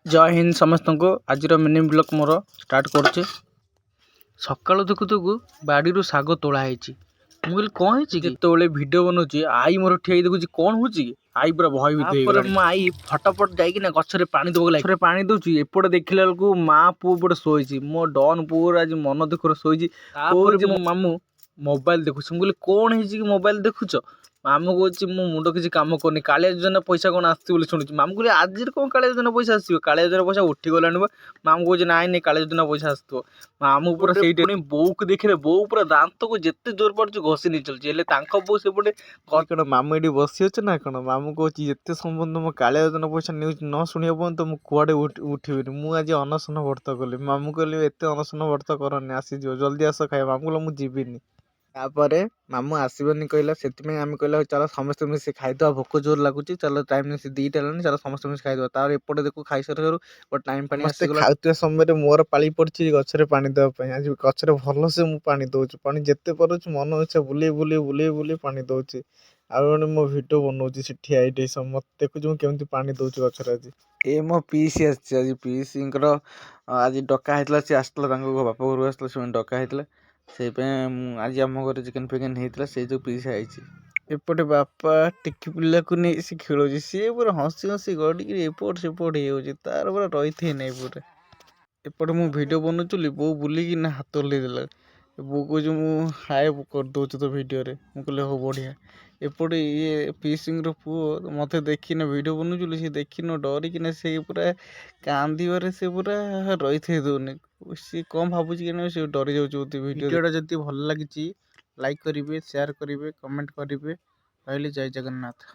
जय हिंद समस्त को आज मिनी ब्लॉग मोर स्टार्ट कर सका देखु देखु बाड़ी शाग तोड़ाई मुझे कौन है भिडियो बनाऊँ आई मोर ठिया देखुची कौन हो आई पूरा भयभीत मो आई फटाफट जाइए गचर पानी दब गए पानी दूसरी एपटे देखला बेलू माँ पु एपटे शोची मो डन पुअर आज मन दुखर शोची मो मामू मोबाइल देखुच मुझे कौन है मोबाइल देखुच मामू कहे मो मुंड किसी कम करनी कालिया योजना पैसा कौन आसुँच शुणुची मामू कहे आज कौन कालिया योजना पैसा आसो कालिया योजना पैसा उठीगला मामू कहे ना नहीं कालिया योजना पैसा आसो मामू पूरा से बो को देखिले बो पूरा दांत को जिते जोर पड़े घसी नहीं चलती बो सेपटे कौन मामू ये बसी अच्छे ना कौन मामू कहे जिते संबंध मो कालिया योजना पैसा न्यूज न शुणा पर्यंत मुझे कुआड़े उठिबी मुझे अनशन व्रत कली मामू कहली एत अनशन व्रत करनी आसीज जल्दी आस खाए मामू कहला मुझे जीविनी तापर मामू आसबनी कहला से आम कहला चलो समस्त मिसी खाईदे भोक जोर लगुच चलो टाइम से दीटा है चलो समस्त मिसी खाईदे तार एपटे देखो खाई सर गोटे टाइम पानी खाऊा समय मोर पाली पड़ी गचर पानी देवाई आज गचर भल से मुझे पानी दौर पानी जिते पार्च मन इच्छा बुले बुले बुले बुले पानी दौर आउ मो भिडियो बनाऊँगी से ठिया मत देखुच केमी पानी दौर गचर आज ये मो पीसी आज पीसी आज डका होता सी आसला बापा घर आसला से डका होता से आज आम घर चिकेन फिकेन होता से जो पीसा आई एपटे बापा टिकी पिला को नहीं सी खेल सी पूरा हसी हसी गड़ी एपट सेपट हो तार पूरा रही थे नहीं पूरा एपटे मुझे भिडियो बनाऊली बो बुलिकी हाथ हल्ला बो कह हाय करदे तो भिडियो मुझे हो बढ़िया एपटे ये पीसिंग पुओ मत देखना भिडियो बनाऊली सी देखिन डरिकी से पूरा कांदारे से पूरा रही थे दौनी सी कम भावुची कि डरी जाऊँ भिडियोटा जब भल लगी लाइक करेंगे शेयर करेंगे कमेंट करेंगे। जय जगन्नाथ।